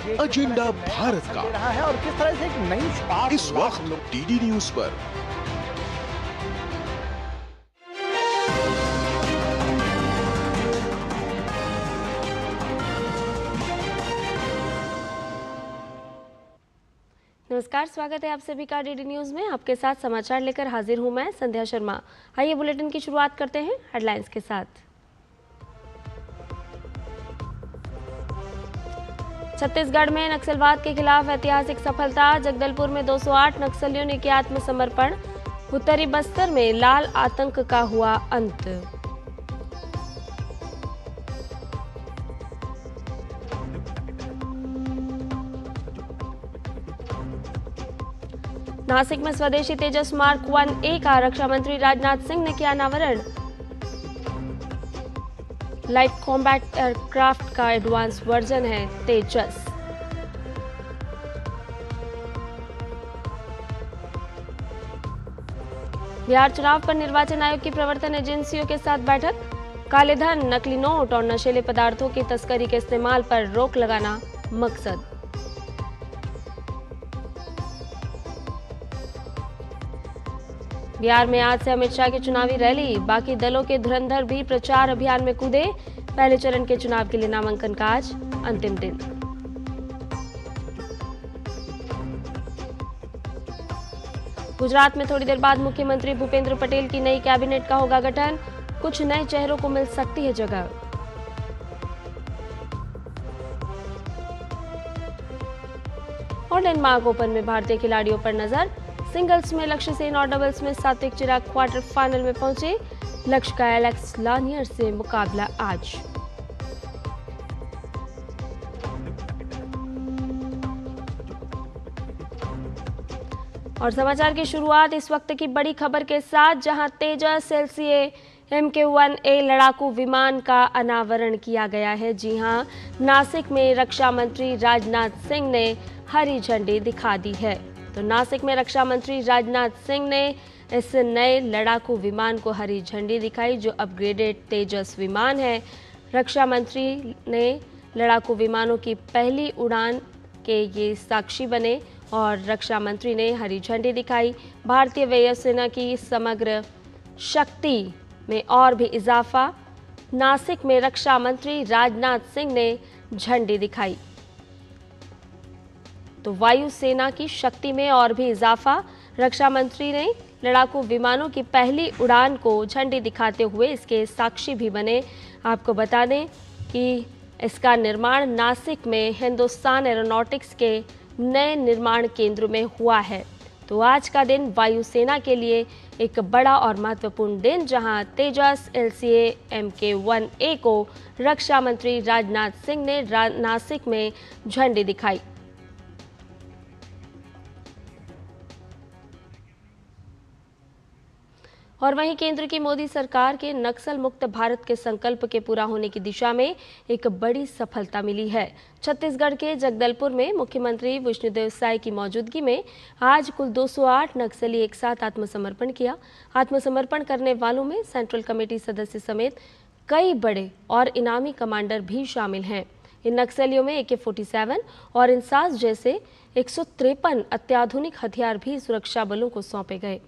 Agenda Bharat का रहा है और किस तरह से एक नई स्पार्क इस वक्त डीडी न्यूज पर। नमस्कार, स्वागत है आप सभी का डीडी न्यूज में। आपके साथ समाचार लेकर हाजिर हूं मैं संध्या शर्मा। आइए बुलेटिन की शुरुआत करते हैं हेडलाइंस के साथ। छत्तीसगढ़ में नक्सलवाद के खिलाफ ऐतिहासिक सफलता, जगदलपुर में 208 नक्सलियों ने किया आत्मसमर्पण। उत्तरी बस्तर में लाल आतंक का हुआ अंत। नासिक में स्वदेशी तेजस मार्क 1A का रक्षा मंत्री राजनाथ सिंह ने किया अनावरण। लाइट कॉम्बैट एयरक्राफ्ट का एडवांस वर्जन है तेजस। बिहार चुनाव पर निर्वाचन आयोग की प्रवर्तन एजेंसियों के साथ बैठक। काले धन, नकली नोट और नशीले पदार्थों की तस्करी के इस्तेमाल पर रोक लगाना मकसद। बिहार में आज से अमित शाह की चुनावी रैली, बाकी दलों के धुरंधर भी प्रचार अभियान में कूदे। पहले चरण के चुनाव के लिए नामांकन का आज अंतिम दिन। गुजरात में थोड़ी देर बाद मुख्यमंत्री भूपेंद्र पटेल की नई कैबिनेट का होगा गठन। कुछ नए चेहरों को मिल सकती है जगह। और डेनमार्क ओपन में भारतीय खिलाड़ियों पर नजर। सिंगल्स में लक्ष्य सेन और डबल्स में सात्विक चिराग क्वार्टर फाइनल में पहुंचे। लक्ष्य का एलेक्स लानियर से मुकाबला आज। और समाचार की शुरुआत इस वक्त की बड़ी खबर के साथ, जहां तेजस LCA MK1A लड़ाकू विमान का अनावरण किया गया है। जी हां, नासिक में रक्षा मंत्री राजनाथ सिंह ने हरी झंडी दिखा दी है। तो नासिक में रक्षा मंत्री राजनाथ सिंह ने इस नए लड़ाकू विमान को हरी झंडी दिखाई, जो अपग्रेडेड तेजस विमान है। रक्षा मंत्री ने लड़ाकू विमानों की पहली उड़ान के ये साक्षी बने और रक्षा मंत्री ने हरी झंडी दिखाई। भारतीय वायुसेना की समग्र शक्ति में और भी इजाफा, नासिक में रक्षा मंत्री राजनाथ सिंह ने झंडी दिखाई। तो वायुसेना की शक्ति में और भी इजाफा, रक्षा मंत्री ने लड़ाकू विमानों की पहली उड़ान को झंडी दिखाते हुए इसके साक्षी भी बने। आपको बता दें कि इसका निर्माण नासिक में हिंदुस्तान एरोनॉटिक्स के नए निर्माण केंद्र में हुआ है। तो आज का दिन वायुसेना के लिए एक बड़ा और महत्वपूर्ण दिन, जहां तेजस LCA MK1A को रक्षा मंत्री राजनाथ सिंह ने नासिक में झंडी दिखाई। और वहीं केंद्र की मोदी सरकार के नक्सल मुक्त भारत के संकल्प के पूरा होने की दिशा में एक बड़ी सफलता मिली है। छत्तीसगढ़ के जगदलपुर में मुख्यमंत्री विष्णुदेव साय की मौजूदगी में आज कुल 208 नक्सली एक साथ आत्मसमर्पण किया। आत्मसमर्पण करने वालों में सेंट्रल कमेटी सदस्य समेत कई बड़े और इनामी कमांडर भी शामिल हैं। इन नक्सलियों में AK-47 और इंसास जैसे 153 अत्याधुनिक हथियार भी सुरक्षा बलों को सौंपे गए।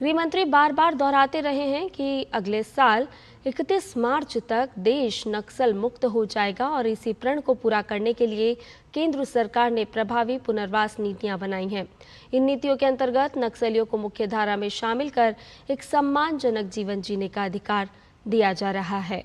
गृह मंत्री बार बार दोहराते रहे हैं कि अगले साल 31 मार्च तक देश नक्सल मुक्त हो जाएगा और इसी प्रण को पूरा करने के लिए केंद्र सरकार ने प्रभावी पुनर्वास नीतियां बनाई हैं। इन नीतियों के अंतर्गत नक्सलियों को मुख्य धारा में शामिल कर एक सम्मानजनक जीवन जीने का अधिकार दिया जा रहा है।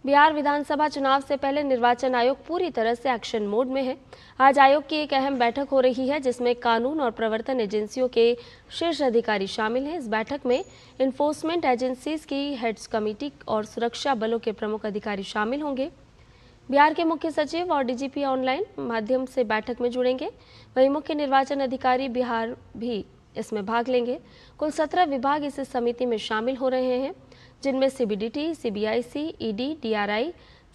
बिहार विधानसभा चुनाव से पहले निर्वाचन आयोग पूरी तरह से एक्शन मोड में है। आज आयोग की एक अहम बैठक हो रही है, जिसमें कानून और प्रवर्तन एजेंसियों के शीर्ष अधिकारी शामिल हैं। इस बैठक में इन्फोर्समेंट एजेंसीज की हेड्स कमेटी और सुरक्षा बलों के प्रमुख अधिकारी शामिल होंगे। बिहार के मुख्य सचिव और DGP ऑनलाइन माध्यम से बैठक में जुड़ेंगे। वहीं मुख्य निर्वाचन अधिकारी बिहार भी इसमें भाग लेंगे। कुल 17 विभाग इस समिति में शामिल हो रहे हैं, जिनमें CBDT, CBIC, ED, DRI,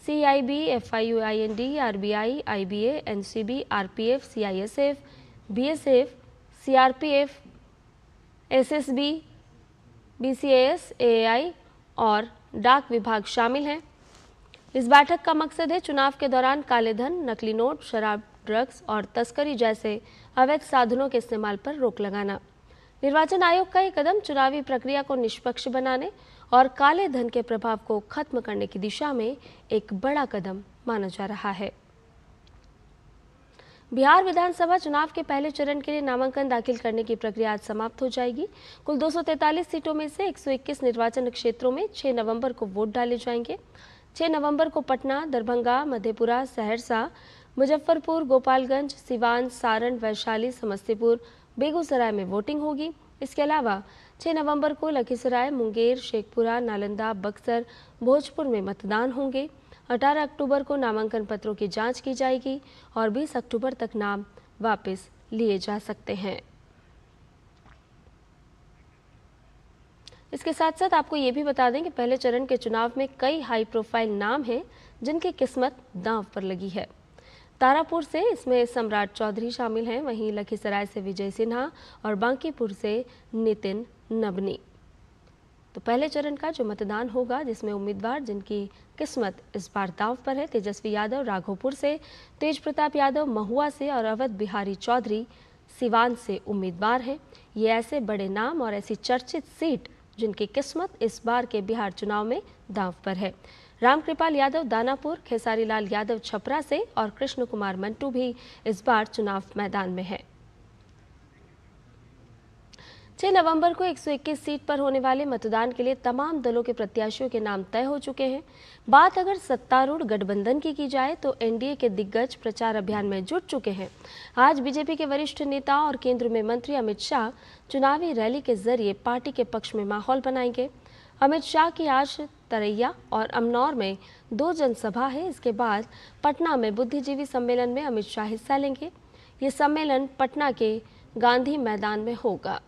CIB, FIUIND, RBI, IBA, NCB, RPF, CISF, BSF, CRPF, SSB, BCAS, AAI और डाक विभाग शामिल हैं। इस बैठक का मकसद है चुनाव के दौरान काले धन, नकली नोट, शराब, ड्रग्स और तस्करी जैसे अवैध साधनों के इस्तेमाल पर रोक लगाना। निर्वाचन आयोग का ये कदम चुनावी प्रक्रिया को निष्पक्ष बनाने और काले धन के प्रभाव को खत्म करने की दिशा में एक बड़ा कदम माना जा रहा है। बिहार विधानसभा चुनाव के पहले चरण के लिए नामांकन दाखिल करने की प्रक्रिया आज समाप्त हो जाएगी। कुल 243 सीटों में से 121 निर्वाचन क्षेत्रों में 6 नवंबर को वोट डाले जाएंगे। 6 नवंबर को पटना, दरभंगा, मधेपुरा, सहरसा, मुजफ्फरपुर, गोपालगंज, सिवान, सारण, वैशाली, समस्तीपुर, बेगूसराय में वोटिंग होगी। इसके अलावा 6 नवंबर को लखीसराय, मुंगेर, शेखपुरा, नालंदा, बक्सर, भोजपुर में मतदान होंगे। 18 अक्टूबर को नामांकन पत्रों की जांच की जाएगी और 20 अक्टूबर तक नाम वापस लिए जा सकते हैं। इसके साथ साथ आपको ये भी बता दें कि पहले चरण के चुनाव में कई हाई प्रोफाइल नाम हैं जिनकी किस्मत दांव पर लगी है। तारापुर से इसमें सम्राट चौधरी शामिल हैं, वहीं लखीसराय से विजय सिन्हा और बांकीपुर से नितिन नबनी। तो पहले चरण का जो मतदान होगा जिसमें उम्मीदवार जिनकी किस्मत इस बार दांव पर है, तेजस्वी यादव राघोपुर से, तेज प्रताप यादव महुआ से और अवध बिहारी चौधरी सिवान से उम्मीदवार हैं। ये ऐसे बड़े नाम और ऐसी चर्चित सीट जिनकी किस्मत इस बार के बिहार चुनाव में दांव पर है। रामकृपाल यादव दानापुर, खेसारी लाल यादव छपरा से और कृष्ण कुमार मंटू भी इस बार चुनाव मैदान में है। 6 नवंबर को 121 सीट पर होने वाले मतदान के लिए तमाम दलों के प्रत्याशियों के नाम तय हो चुके हैं। बात अगर सत्तारूढ़ गठबंधन की जाए तो एनडीए के दिग्गज प्रचार अभियान में जुट चुके हैं। आज बीजेपी के वरिष्ठ नेता और केंद्र में मंत्री अमित शाह चुनावी रैली के जरिए पार्टी के पक्ष में माहौल बनाएंगे। अमित शाह की आज तरैया और अमनौर में 2 जनसभा है। इसके बाद पटना में बुद्धिजीवी सम्मेलन में अमित शाह हिस्सा लेंगे। ये सम्मेलन पटना के गांधी मैदान में होगा।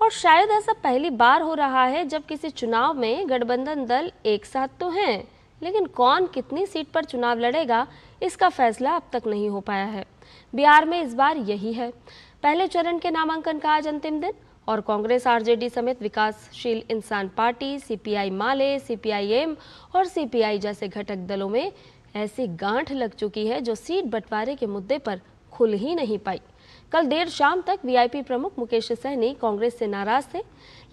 और शायद ऐसा पहली बार हो रहा है जब किसी चुनाव में गठबंधन दल एक साथ तो हैं, लेकिन कौन कितनी सीट पर चुनाव लड़ेगा इसका फैसला अब तक नहीं हो पाया है। बिहार में इस बार यही है। पहले चरण के नामांकन का आज अंतिम दिन और कांग्रेस, आरजेडी समेत विकासशील इंसान पार्टी, सीपीआई माले, सीपीआईएम और सीपीआई जैसे घटक दलों में ऐसी गांठ लग चुकी है जो सीट बंटवारे के मुद्दे पर खुल ही नहीं पाई। कल देर शाम तक वीआईपी प्रमुख मुकेश सहनी कांग्रेस से नाराज थे,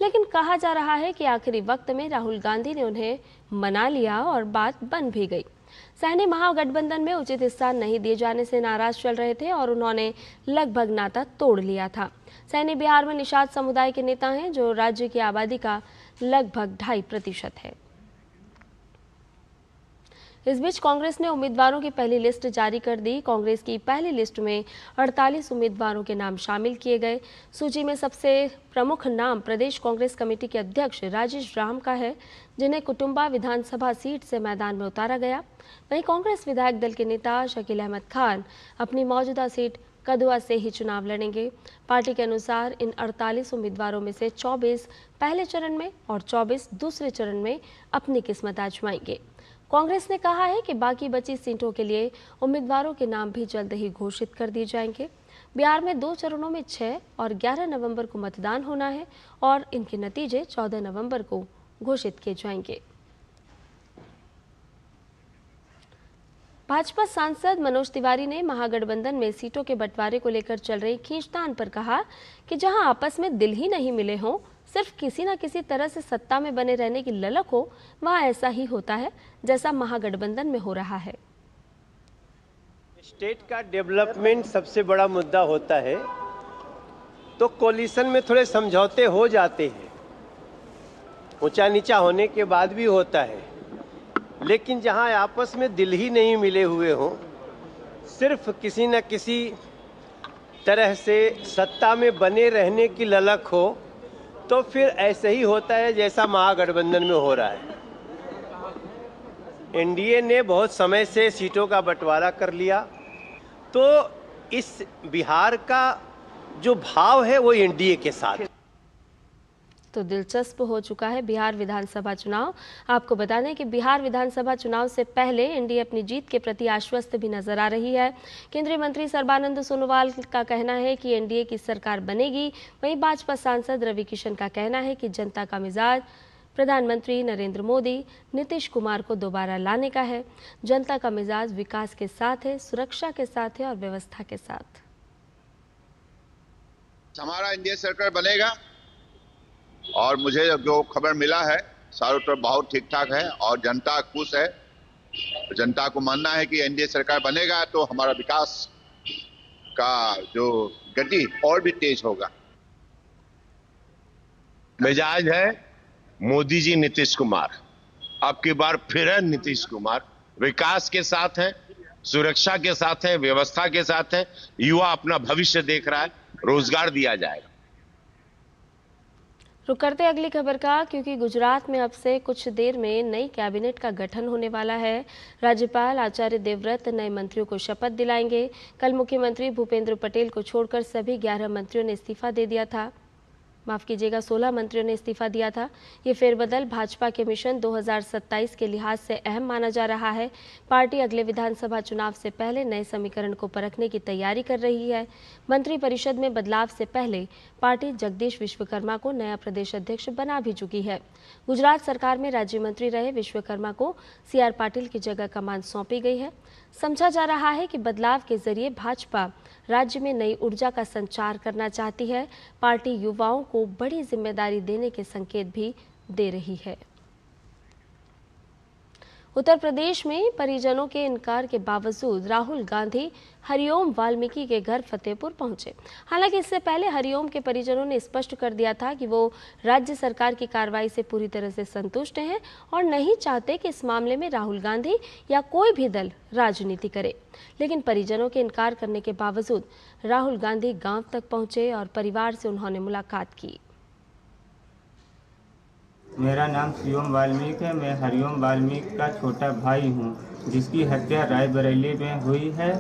लेकिन कहा जा रहा है कि आखिरी वक्त में राहुल गांधी ने उन्हें मना लिया और बात बन भी गई। सहनी महागठबंधन में उचित स्थान नहीं दिए जाने से नाराज चल रहे थे और उन्होंने लगभग नाता तोड़ लिया था। सहनी बिहार में निषाद समुदाय के नेता हैं जो राज्य की आबादी का लगभग 2.5% है। इस बीच कांग्रेस ने उम्मीदवारों की पहली लिस्ट जारी कर दी। कांग्रेस की पहली लिस्ट में 48 उम्मीदवारों के नाम शामिल किए गए। सूची में सबसे प्रमुख नाम प्रदेश कांग्रेस कमेटी के अध्यक्ष राजेश राम का है, जिन्हें कुटुंबा विधानसभा सीट से मैदान में उतारा गया। वहीं कांग्रेस विधायक दल के नेता शकील अहमद खान अपनी मौजूदा सीट कदुआ से ही चुनाव लड़ेंगे। पार्टी के अनुसार इन 48 उम्मीदवारों में से 24 पहले चरण में और 24 दूसरे चरण में अपनी किस्मत आजमाएंगे। कांग्रेस ने कहा है कि बाकी बची सीटों के लिए उम्मीदवारों के नाम भी जल्द ही घोषित कर दिए जाएंगे। बिहार में 2 चरणों में 6 और 11 नवंबर को मतदान होना है और इनके नतीजे 14 नवंबर को घोषित किए जाएंगे। भाजपा सांसद मनोज तिवारी ने महागठबंधन में सीटों के बंटवारे को लेकर चल रही खींचतान पर कहा कि जहां आपस में दिल ही नहीं मिले हों, सिर्फ किसी न किसी तरह से सत्ता में बने रहने की ललक हो, वहां ऐसा ही होता है जैसा महागठबंधन में हो रहा है। स्टेट का डेवलपमेंट सबसे बड़ा मुद्दा होता है, तो कोलिशन में थोड़े समझौते हो जाते हैं, ऊंचा नीचा होने के बाद भी होता है, लेकिन जहां आपस में दिल ही नहीं मिले हुए हों, सिर्फ किसी न किसी तरह से सत्ता में बने रहने की ललक हो, तो फिर ऐसे ही होता है जैसा महागठबंधन में हो रहा है। एनडीए ने बहुत समय से सीटों का बंटवारा कर लिया, तो इस बिहार का जो भाव है वो एनडीए के साथ। तो दिलचस्प हो चुका है बिहार विधानसभा चुनाव। आपको बता दें कि बिहार विधानसभा चुनाव से पहले एनडीए अपनी जीत के प्रति आश्वस्त भी नजर आ रही है। केंद्रीय मंत्री सर्बानंद सोनोवाल का कहना है कि एनडीए की सरकार बनेगी। वहीं भाजपा सांसद रवि किशन का कहना है कि जनता का मिजाज प्रधानमंत्री नरेंद्र मोदी, नीतीश कुमार को दोबारा लाने का है। जनता का मिजाज विकास के साथ है, सुरक्षा के साथ है और व्यवस्था के साथ। हमारा एनडीए सरकार बनेगा और मुझे जो खबर मिला है चारों तरफ बहुत ठीक ठाक है और जनता खुश है। जनता को मानना है कि एनडीए सरकार बनेगा तो हमारा विकास का जो गति और भी तेज होगा। मिजाज है मोदी जी, नीतीश कुमार, अब की बार फिर है नीतीश कुमार। विकास के साथ है, सुरक्षा के साथ है, व्यवस्था के साथ है। युवा अपना भविष्य देख रहा है, रोजगार दिया जाएगा। रुक करते अगली खबर का, क्योंकि गुजरात में अब से कुछ देर में नई कैबिनेट का गठन होने वाला है। राज्यपाल आचार्य देवव्रत नए मंत्रियों को शपथ दिलाएंगे। कल मुख्यमंत्री भूपेंद्र पटेल को छोड़कर सभी 11 मंत्रियों ने इस्तीफा दे दिया था। माफ कीजिएगा, 16 मंत्रियों ने इस्तीफा दिया था। ये फेरबदल भाजपा के मिशन 2027 के लिहाज से अहम माना जा रहा है। पार्टी अगले विधानसभा चुनाव से पहले नए समीकरण को परखने की तैयारी कर रही है। मंत्रिपरिषद में बदलाव से पहले पार्टी जगदीश विश्वकर्मा को नया प्रदेश अध्यक्ष बना भी चुकी है। गुजरात सरकार में राज्य मंत्री रहे विश्वकर्मा को CR पाटिल की जगह कमान सौंपी गई है। समझा जा रहा है कि बदलाव के जरिए भाजपा राज्य में नई ऊर्जा का संचार करना चाहती है। पार्टी युवाओं को बड़ी जिम्मेदारी देने के संकेत भी दे रही है। उत्तर प्रदेश में परिजनों के इनकार के बावजूद राहुल गांधी हरिओम वाल्मीकि के घर फतेहपुर पहुंचे। हालांकि इससे पहले हरिओम के परिजनों ने स्पष्ट कर दिया था कि वो राज्य सरकार की कार्रवाई से पूरी तरह से संतुष्ट हैं और नहीं चाहते कि इस मामले में राहुल गांधी या कोई भी दल राजनीति करे। लेकिन परिजनों के इनकार करने के बावजूद राहुल गांधी गांव तक पहुंचे और परिवार से उन्होंने मुलाकात की। मेरा नाम शिवम वाल्मीकि है। मैं हरिओम वाल्मीकि का छोटा भाई हूँ, जिसकी हत्या रायबरेली में हुई है।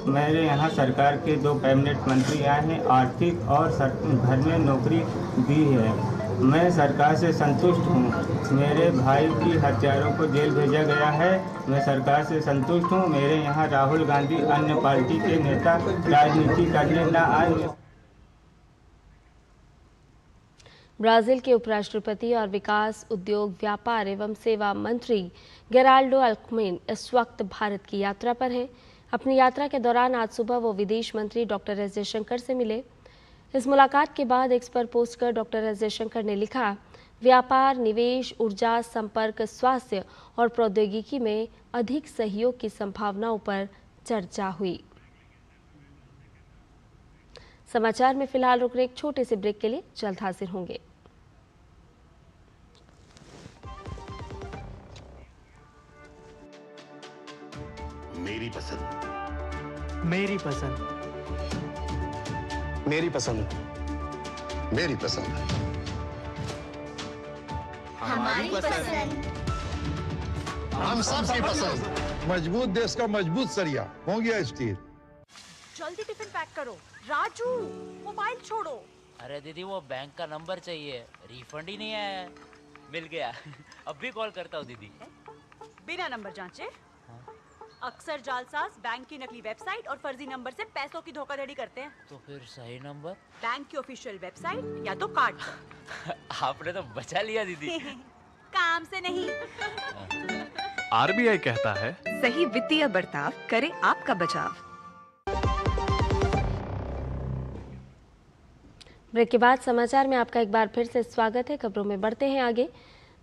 मेरे यहाँ सरकार के 2 कैबिनेट मंत्री आए हैं, आर्थिक और घर में नौकरी दी है। मैं सरकार से संतुष्ट हूँ। मेरे भाई की हत्यारों को जेल भेजा गया है। मैं सरकार से संतुष्ट हूँ। मेरे यहाँ राहुल गांधी अन्य पार्टी के नेता राजनीति करने न आए। ब्राजील के उपराष्ट्रपति और विकास, उद्योग, व्यापार एवं सेवा मंत्री गेराल्डो अल्कमेन इस वक्त भारत की यात्रा पर हैं। अपनी यात्रा के दौरान आज सुबह वो विदेश मंत्री डॉक्टर एस जयशंकर से मिले। इस मुलाकात के बाद एक्स पर पोस्ट कर डॉक्टर एस जयशंकर ने लिखा, व्यापार, निवेश, ऊर्जा, संपर्क, स्वास्थ्य और प्रौद्योगिकी में अधिक सहयोग की संभावनाओं पर चर्चा हुई। समाचार में फिलहाल रुक रहे एक छोटे से ब्रेक के लिए जल्द हाजिर होंगे। मेरी पसंद, मेरी पसंद, मेरी पसंद, मेरी पसंद, हमारी पसंद, हम सबकी पसंद। मजबूत देश का मजबूत सरिया हो गया स्टील। जल्दी टिफिन पैक करो। राजू, मोबाइल छोड़ो। अरे दीदी, वो बैंक का नंबर चाहिए, रिफंड ही नहीं आया। मिल गया। अब भी कॉल करता हूँ दीदी। बिना नंबर जांचे? अक्सर जालसाज बैंक की नकली वेबसाइट और फर्जी नंबर से पैसों की धोखाधड़ी करते हैं। तो फिर सही नंबर? बैंक की ऑफिशियल वेबसाइट या तो कार्ड पर। आपने तो बचा लिया दीदी। काम से नहीं। RBI कहता है, सही वित्तीय बर्ताव करे आपका बचाव। ब्रेक के बाद समाचार में आपका एक बार फिर से स्वागत है। खबरों में बढ़ते हैं आगे।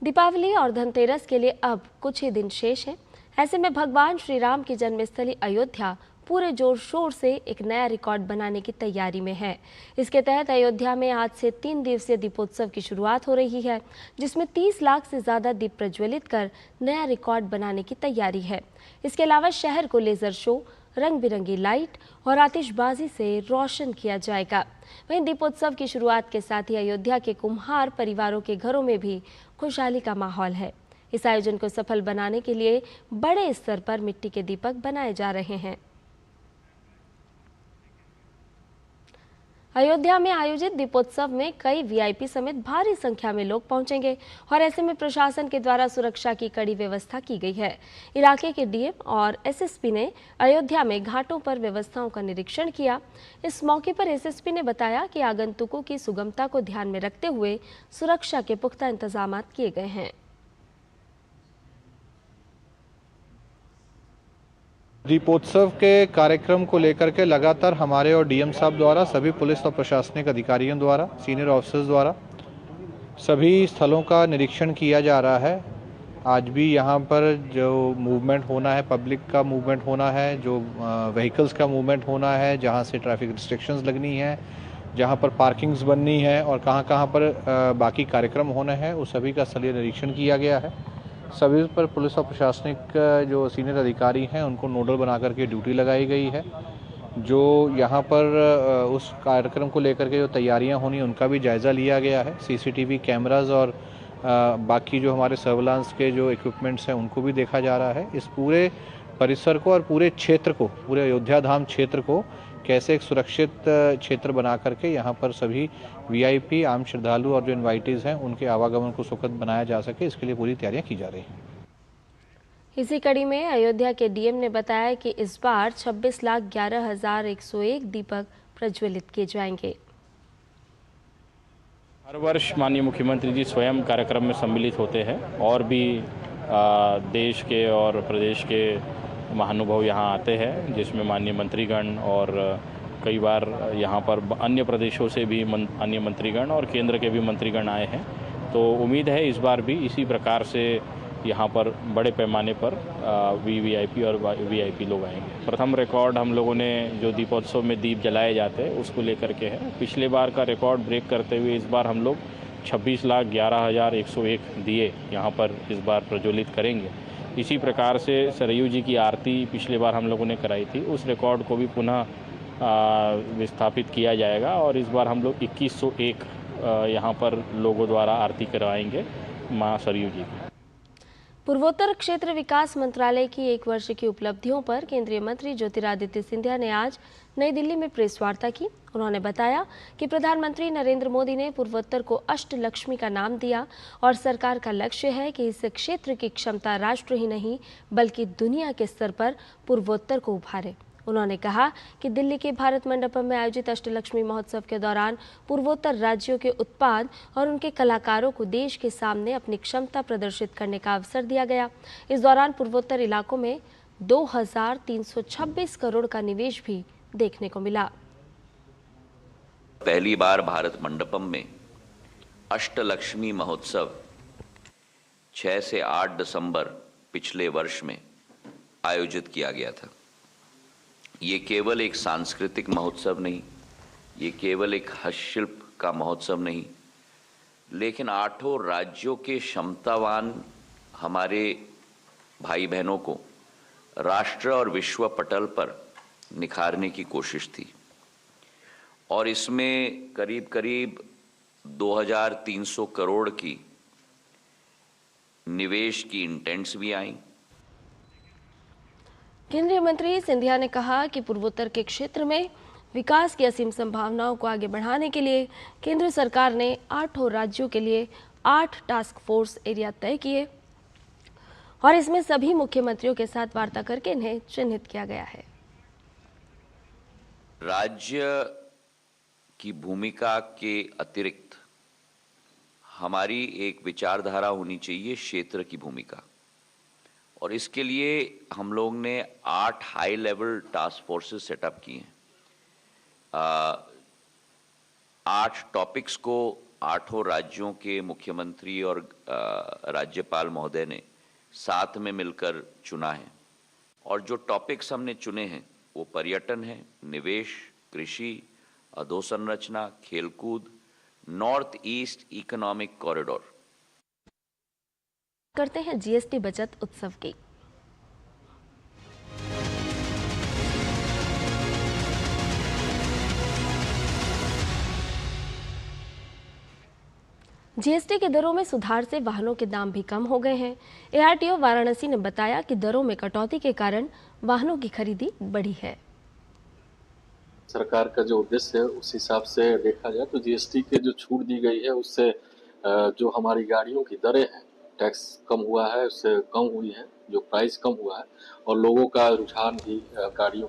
दीपावली और धनतेरस के लिए अब कुछ ही दिन शेष हैं। ऐसे में भगवान श्री राम की जन्मस्थली अयोध्या पूरे जोर शोर से एक नया रिकॉर्ड बनाने की तैयारी में है। इसके तहत अयोध्या में आज से 3 दिवसीय दीपोत्सव की शुरुआत हो रही है, जिसमें 30 लाख से ज़्यादा दीप प्रज्वलित कर नया रिकॉर्ड बनाने की तैयारी है। इसके अलावा शहर को लेजर शो, रंग बिरंगी लाइट और आतिशबाजी से रोशन किया जाएगा। वहीं दीपोत्सव की शुरुआत के साथ ही अयोध्या के कुम्हार परिवारों के घरों में भी खुशहाली का माहौल है। इस आयोजन को सफल बनाने के लिए बड़े स्तर पर मिट्टी के दीपक बनाए जा रहे हैं। अयोध्या में आयोजित दीपोत्सव में कई वीआईपी समेत भारी संख्या में लोग पहुंचेंगे और ऐसे में प्रशासन के द्वारा सुरक्षा की कड़ी व्यवस्था की गई है। इलाके के डीएम और एसएसपी ने अयोध्या में घाटों पर व्यवस्थाओं का निरीक्षण किया। इस मौके पर एसएसपी ने बताया कि आगंतुकों की सुगमता को ध्यान में रखते हुए सुरक्षा के पुख्ता इंतजाम किए गए हैं। दीपोत्सव के कार्यक्रम को लेकर के लगातार हमारे और डीएम साहब द्वारा, सभी पुलिस और प्रशासनिक अधिकारियों द्वारा, सीनियर ऑफिसर्स द्वारा सभी स्थलों का निरीक्षण किया जा रहा है। आज भी यहाँ पर जो मूवमेंट होना है, पब्लिक का मूवमेंट होना है, जो व्हीकल्स का मूवमेंट होना है, जहाँ से ट्रैफिक रिस्ट्रिक्शंस लगनी है, जहाँ पर पार्किंग्स बननी है और कहाँ पर बाकी कार्यक्रम होने हैं, उस सभी का स्थलीय निरीक्षण किया गया है। सभी पर पुलिस और प्रशासनिक जो सीनियर अधिकारी हैं उनको नोडल बना करके ड्यूटी लगाई गई है। जो यहाँ पर उस कार्यक्रम को लेकर के जो तैयारियां होनी उनका भी जायज़ा लिया गया है। सीसीटीवी कैमरास और बाकी जो हमारे सर्विलांस के जो इक्विपमेंट्स हैं उनको भी देखा जा रहा है। इस पूरे परिसर को और पूरे क्षेत्र को, पूरे अयोध्या धाम क्षेत्र को कैसे एक सुरक्षित क्षेत्र बना करके यहाँ पर सभी वीआईपी, आम श्रद्धालु और जो इनवाइटीज़ हैं उनके आवागमन को सुखद बनाया जा सके, इसके लिए पूरी तैयारियां की जा रही हैं। इसी कड़ी में अयोध्या के डीएम ने बताया कि इस बार 26,11,101 दीपक प्रज्वलित किए जाएंगे। हर वर्ष माननीय मुख्यमंत्री जी स्वयं कार्यक्रम में सम्मिलित होते हैं और भी देश के और प्रदेश के महानुभाव यहाँ आते हैं, जिसमें माननीय मंत्रीगण और कई बार यहाँ पर अन्य प्रदेशों से भी अन्य मंत्रीगण और केंद्र के भी मंत्रीगण आए हैं। तो उम्मीद है इस बार भी इसी प्रकार से यहाँ पर बड़े पैमाने पर वीवीआईपी और वीआईपी लोग आएंगे। प्रथम रिकॉर्ड हम लोगों ने जो दीपोत्सव में दीप जलाए जाते हैं उसको लेकर के है। पिछले बार का रिकॉर्ड ब्रेक करते हुए इस बार हम लोग 26,11,101 दिए यहाँ पर इस बार प्रज्वलित करेंगे। इसी प्रकार से सरयू जी की आरती पिछले बार हम लोगों ने कराई थी, उस रिकॉर्ड को भी पुनः विस्थापित किया जाएगा और इस बार हम लोग 2101 यहाँ पर लोगों द्वारा आरती करवाएंगे माँ सरयू जी की। पूर्वोत्तर क्षेत्र विकास मंत्रालय की 1 वर्ष की उपलब्धियों पर केंद्रीय मंत्री ज्योतिरादित्य सिंधिया ने आज नई दिल्ली में प्रेस वार्ता की। उन्होंने बताया कि प्रधानमंत्री नरेंद्र मोदी ने पूर्वोत्तर को अष्टलक्ष्मी का नाम दिया और सरकार का लक्ष्य है कि इस क्षेत्र की क्षमता राष्ट्र ही नहीं बल्कि दुनिया के स्तर पर पूर्वोत्तर को उभारे। उन्होंने कहा कि दिल्ली के भारत मंडपम में आयोजित अष्टलक्ष्मी महोत्सव के दौरान पूर्वोत्तर राज्यों के उत्पाद और उनके कलाकारों को देश के सामने अपनी क्षमता प्रदर्शित करने का अवसर दिया गया। इस दौरान पूर्वोत्तर इलाकों में 2,326 करोड़ का निवेश भी देखने को मिला। पहली बार भारत मंडपम में अष्टलक्ष्मी महोत्सव 6 से 8 दिसंबर पिछले वर्ष में आयोजित किया गया था। ये केवल एक सांस्कृतिक महोत्सव नहीं, ये केवल एक हस्तशिल्प का महोत्सव नहीं, लेकिन 8 राज्यों के क्षमतावान हमारे भाई बहनों को राष्ट्र और विश्व पटल पर निखारने की कोशिश थी। और इसमें करीब करीब 2,300 करोड़ की निवेश की इंटेंट्स भी आई। केंद्रीय मंत्री सिंधिया ने कहा कि पूर्वोत्तर के क्षेत्र में विकास की असीम संभावनाओं को आगे बढ़ाने के लिए केंद्र सरकार ने 8 राज्यों के लिए 8 टास्क फोर्स एरिया तय किए और इसमें सभी मुख्यमंत्रियों के साथ वार्ता करके इन्हें चिन्हित किया गया है। राज्य की भूमिका के अतिरिक्त हमारी एक विचारधारा होनी चाहिए क्षेत्र की भूमिका, और इसके लिए हम लोग ने 8 high level task forces setup किए हैं। 8 टॉपिक्स को 8 राज्यों के मुख्यमंत्री और राज्यपाल महोदय ने साथ में मिलकर चुना है। और जो टॉपिक्स हमने चुने हैं वो पर्यटन है, निवेश, कृषि, अधोसंरचना, खेलकूद, नॉर्थ ईस्ट इकोनॉमिक कॉरिडोर। करते हैं जीएसटी बचत उत्सव की। जीएसटी के दरों में सुधार से वाहनों के दाम भी कम हो गए हैं। एआरटीओ वाराणसी ने बताया कि दरों में कटौती के कारण वाहनों की खरीदी बढ़ी है। सरकार का जो उद्देश्य है उस हिसाब से देखा जाए तो जीएसटी के जो छूट दी गई है उससे जो हमारी गाड़ियों की दरें हैं, टैक्स कम हुआ है, उससे कम हुई है, जो प्राइस कम हुआ है और लोगों का रुझान भी गाड़ी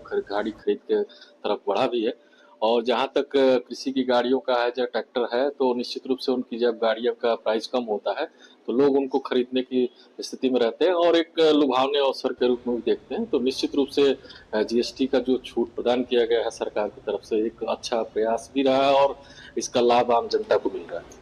खरीद के तरफ बढ़ा भी है। और जहाँ तक किसी की गाड़ियों का है, चाहे ट्रैक्टर है, तो निश्चित रूप से उनकी जब गाड़ियों का प्राइस कम होता है तो लोग उनको खरीदने की स्थिति में रहते हैं और एक लुभावने अवसर के रूप में भी देखते हैं। तो निश्चित रूप से जीएसटी का जो छूट प्रदान किया गया है सरकार की तरफ से एक अच्छा प्रयास भी रहा है और इसका लाभ आम जनता को मिल रहा है।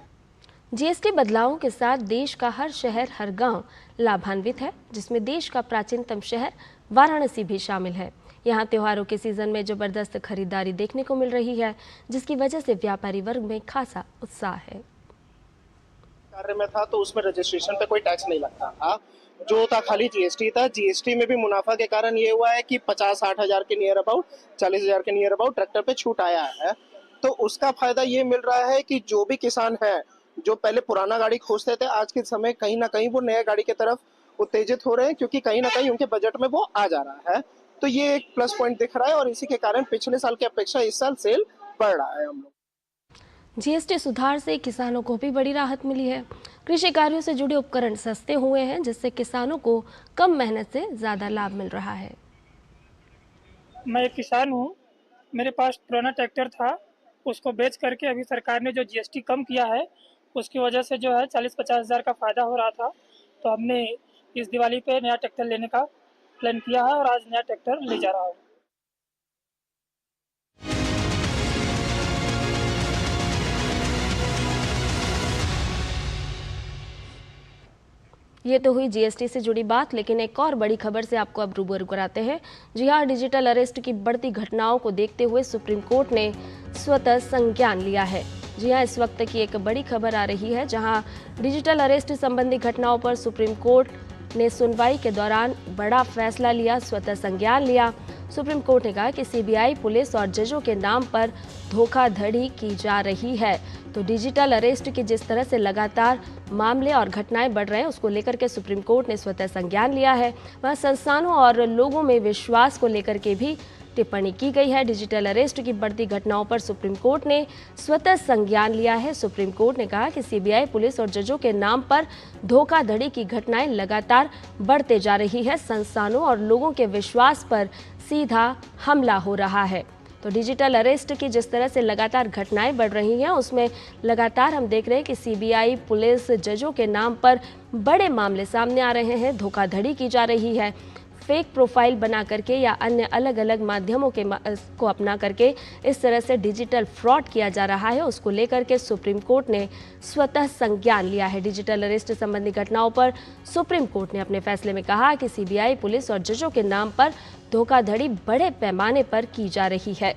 जीएसटी बदलावों के साथ देश का हर शहर, हर गांव लाभान्वित है, जिसमें देश का प्राचीनतम शहर वाराणसी भी शामिल है। यहाँ त्योहारों के सीजन में जबरदस्त खरीदारी देखने को मिल रही है, जिसकी वजह से व्यापारी वर्ग में खासा उत्साह है। कार्य में था तो उसमें रजिस्ट्रेशन पे कोई टैक्स नहीं लगता था, जो था खाली जीएसटी था। जीएसटी में भी मुनाफा के कारण ये हुआ है कि 50-60 हज़ार के नियर अबाउट, 40 हज़ार के नियर अबाउट ट्रैक्टर पे छूट आया है। तो उसका फायदा ये मिल रहा है कि जो भी किसान है जो पहले पुराना गाड़ी खोजते थे, आज के समय कहीं ना कहीं वो नया गाड़ी की तरफ उत्तेजित हो रहे हैं, क्योंकि कहीं ना कहीं उनके बजट में वो आ जा रहा है। तो ये एक प्लस पॉइंट दिख रहा है और इसी के कारण पिछले साल की अपेक्षा इस साल सेल बढ़ रहा है। हम लोग जीएसटी सुधार से किसानों को भी बड़ी राहत मिली है। कृषि कार्यों से जुड़े उपकरण सस्ते हुए हैं, जिससे किसानों को कम मेहनत से ज्यादा लाभ मिल रहा है। मैं एक किसान हूँ, मेरे पास पुराना ट्रैक्टर था, उसको बेच करके अभी सरकार ने जो जीएसटी कम किया है उसकी वजह से जो है 40-50 हज़ार का फायदा हो रहा था। तो हमने इस दिवाली पे नया ट्रैक्टर लेने का प्लान किया है और आज नया ट्रैक्टर ले जा रहा हूँ। ये तो हुई जीएसटी से जुड़ी बात, लेकिन एक और बड़ी खबर से आपको अब रूबरू कराते हैं। जी हाँ, डिजिटल अरेस्ट की बढ़ती घटनाओं को देखते हुए सुप्रीम कोर्ट ने स्वतः संज्ञान लिया है। जी हाँ, इस वक्त की एक बड़ी खबर आ रही है, जहां डिजिटल अरेस्ट संबंधी घटनाओं पर सुप्रीम कोर्ट ने सुनवाई के दौरान बड़ा फैसला लिया, स्वतः संज्ञान लिया। सुप्रीम कोर्ट ने कहा कि सीबीआई, पुलिस और जजों के नाम पर धोखाधड़ी की जा रही है। तो डिजिटल अरेस्ट की जिस तरह से लगातार मामले और घटनाएं बढ़ रहे हैं, उसको लेकर के सुप्रीम कोर्ट ने स्वतः संज्ञान लिया है। वहाँ संस्थानों और लोगों में विश्वास को लेकर के भी टिप्पणी की गई है। डिजिटल अरेस्ट की बढ़ती घटनाओं पर सुप्रीम कोर्ट ने स्वतः संज्ञान लिया है। सुप्रीम कोर्ट ने कहा कि सीबीआई, पुलिस और जजों के नाम पर धोखाधड़ी की घटनाएं लगातार बढ़ते जा रही है। संस्थानों और लोगों के विश्वास पर सीधा हमला हो रहा है। तो डिजिटल अरेस्ट की जिस तरह से लगातार घटनाएं बढ़ रही हैं, उसमें लगातार हम देख रहे हैं कि सीबीआई, पुलिस, जजों के नाम पर बड़े मामले सामने आ रहे हैं, धोखाधड़ी की जा रही है। फेक प्रोफाइल बना करके या अन्य अलग अलग माध्यमों को अपना करके इस तरह से डिजिटल फ्रॉड किया जा रहा है। उसको लेकर के सुप्रीम कोर्ट ने स्वतः संज्ञान लिया है। डिजिटल अरेस्ट संबंधी घटनाओं पर सुप्रीम कोर्ट ने अपने फैसले में कहा कि सीबीआई, पुलिस और जजों के नाम पर धोखाधड़ी बड़े पैमाने पर की जा रही है।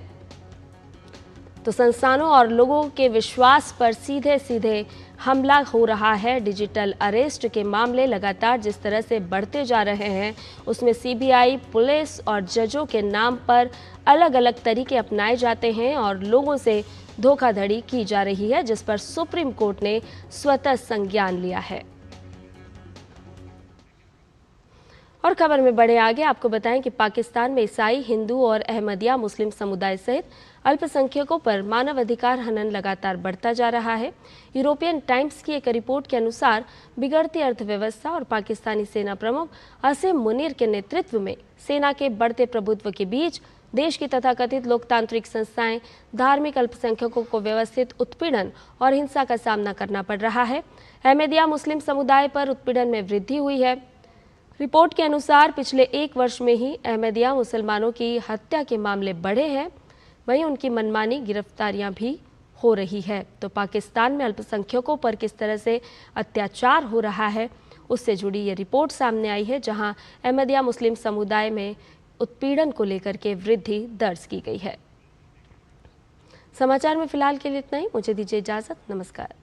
तो संस्थानों और लोगों के विश्वास पर सीधे सीधे हमला हो रहा है। डिजिटल अरेस्ट के मामले लगातार जिस तरह से बढ़ते जा रहे हैं, उसमें सीबीआई, पुलिस और जजों के नाम पर अलग अलग तरीके अपनाए जाते हैं और लोगों से धोखाधड़ी की जा रही है, जिस पर सुप्रीम कोर्ट ने स्वतः संज्ञान लिया है। और खबर में बढ़े आगे आपको बताएं कि पाकिस्तान में ईसाई, हिंदू और अहमदिया मुस्लिम समुदाय सहित अल्पसंख्यकों पर मानवाधिकार हनन लगातार बढ़ता जा रहा है। यूरोपियन टाइम्स की एक रिपोर्ट के अनुसार बिगड़ती अर्थव्यवस्था और पाकिस्तानी सेना प्रमुख असीम मुनीर के नेतृत्व में सेना के बढ़ते प्रभुत्व के बीच देश की तथाकथित लोकतांत्रिक संस्थाएं धार्मिक अल्पसंख्यकों को व्यवस्थित उत्पीड़न और हिंसा का सामना करना पड़ रहा है। अहमदिया मुस्लिम समुदाय पर उत्पीड़न में वृद्धि हुई है। रिपोर्ट के अनुसार पिछले 1 वर्ष में ही अहमदिया मुसलमानों की हत्या के मामले बढ़े हैं, वहीं उनकी मनमानी गिरफ्तारियां भी हो रही है। तो पाकिस्तान में अल्पसंख्यकों पर किस तरह से अत्याचार हो रहा है, उससे जुड़ी ये रिपोर्ट सामने आई है, जहां अहमदिया मुस्लिम समुदाय में उत्पीड़न को लेकर के वृद्धि दर्ज की गई है। समाचार में फिलहाल के लिए इतना ही। मुझे दीजिए इजाजत। नमस्कार।